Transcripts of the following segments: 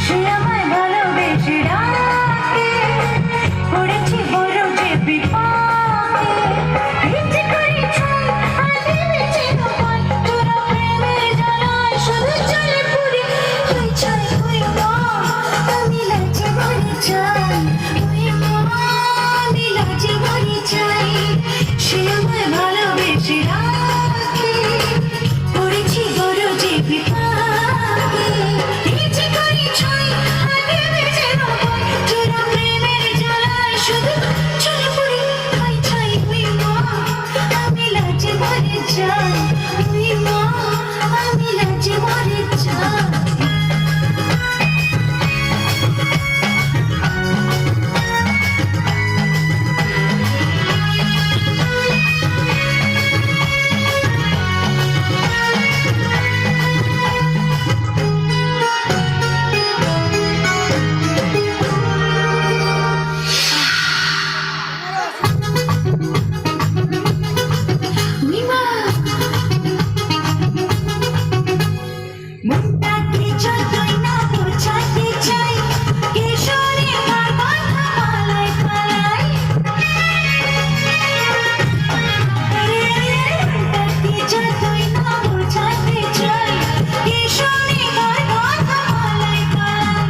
সে আমায় ভালোবেসে ডাকে, পড়েছি বড় যে বিপাকে। ইচ্ছে করে ছুঁই আর ভেবেছি তোমায়, তোরা প্রেমের জ্বালায় শুধু চলে পুরি। তুই চাই তুই মা, আমি লাজে মরে যাই। তুই মা, আমি লাজে মরে যাই। সে আমায় ভালোবেসে ডাকে, পড়েছি বড় যে বিপাকে। ইচ্ছে করে ছুঁই আর ভেবেছি তোমায়, তোরা প্রেমের জ্বালায় শুধু চলে পুরি। তুই চাই তুই মা, আমি লাজে মরে যাই। তুই মা, আমি লাজে মরে যাই। মনটাকে যতই না বোঝাতে চাই, কিশোরী আমার কথা পালায় পালায়। মনটাকে যতই না বোঝাতে চাই, কিশোরী আমার কথা পালায় পালায়।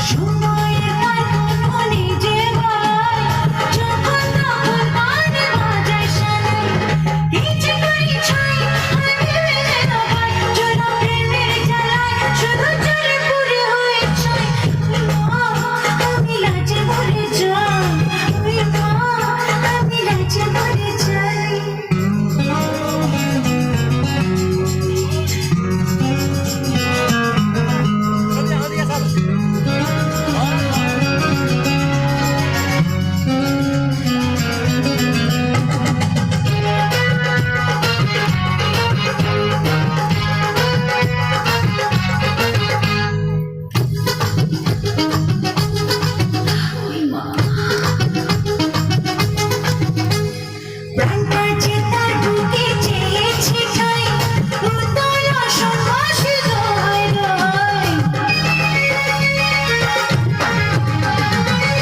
সময়ের কারণ নিজে বাড়ায়, যখন তখন কানে বাজায় সানাই। ইচ্ছে করে ছুঁই আর ভেবেছি তোমায়, তোরা প্রেমের জ্বালায় শুধু চলে পুরি হয়ে যাই। তুই মা, আমি লাজে মরে যাই। তুই মা, আমি লাজে মরে যাই। প্রাণটা যে তার বুকে চেয়েছে ঠাই, উতলা সন্ন্যাসী দোহাই দোহাই।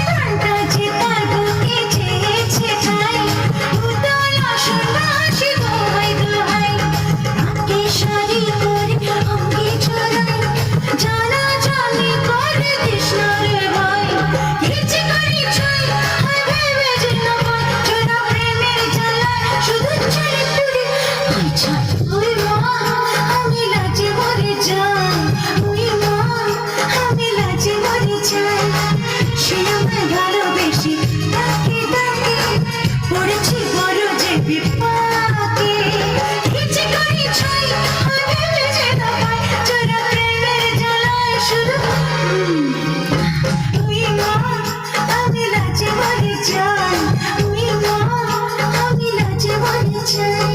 প্রাণটা যে তার বুকে চেয়েছে ঠাই, উতলা সন্ন্যাসী দোহাই দোহাই। আমাকে শাড়ি করে আমাকে চড়াই, জানা জানি করে কৃষ্ণ রে ভাই। ইচ্ছে করে ছুঁই আর ভেবেছি তোমায়, তোরা প্রেমের জ্বালায় শুধু চলে পুরি। তুই চাই তুই মা, আমি লাজে মরে যাই। তুই মা, আমি লাজে মরে যাই। সে আমায় ভালোবেসে ডাকে ডাকে, পড়েছি বড় যে বিপাকে। ইচ্ছে করে ছুঁই আর ভেবেছি তোমায়, তোরা প্রেমের জ্বালায় শুধু। তুই মা, আমি লাজে মরে যাই। তুই মা, আমি লাজে মরে যাই।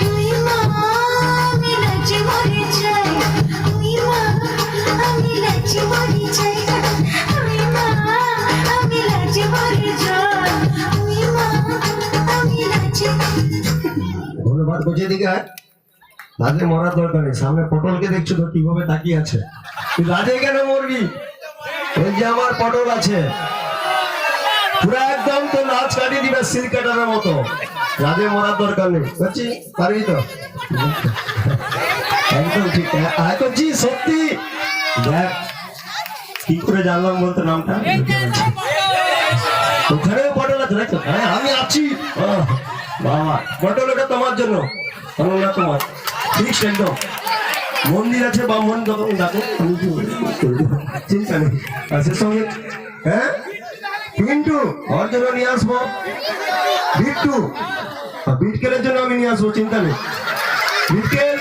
তুই মা, আমি লাজে মরে যাই। তুই মা, আমি লাজে মরে যাই। তুই মা, আমি লাজে মরে যাই। তুই মা, আমি লাজে। ধন্যবাদ। বুঝিয়ে দিকে লাজে মরার দরকার নেই। সামনে পটলকে দেখছো তো কিভাবে তাকিয়ে আছে। তুই লাজে কেন মরবি? ওই যে আমার পটল আছে, পুরো একদম তো নাচ কাটিয়ে দিবে সিল্ক কাটানোর মতো। লাজে মরার দরকার নেই। বুঝছি পারবি তো? একদম ঠিক। করছি সত্যি। দেখ কি করে জানলাম বলতে নামটা। ওখানেও পটল আছে দেখো। হ্যাঁ আমি আছি। বাবা পটল ওটা তোমার জন্য, না তোমার। ঠিক একদম। মন্দির আছে ব্রাহ্মণ যখন ডাকো চিন্তা নেই। আর সে সঙ্গে হ্যাঁ পিন্টু ওর জন্য নিয়ে আসবো। বিট্টু বিটকেলের জন্য আমি নিয়ে আসবো, চিন্তা নেই। বিটকেল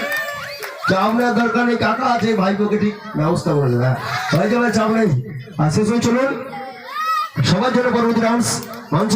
চাপ নেওয়ার দরকার নেই, কাকা আছে ভাইপোকে ঠিক ব্যবস্থা করে দেবে। হয়ে যাবে, চাপ নেই। আর শেষ হয়ে চলুন সবার জন্য পরবর্তী ডান্স। মানুষ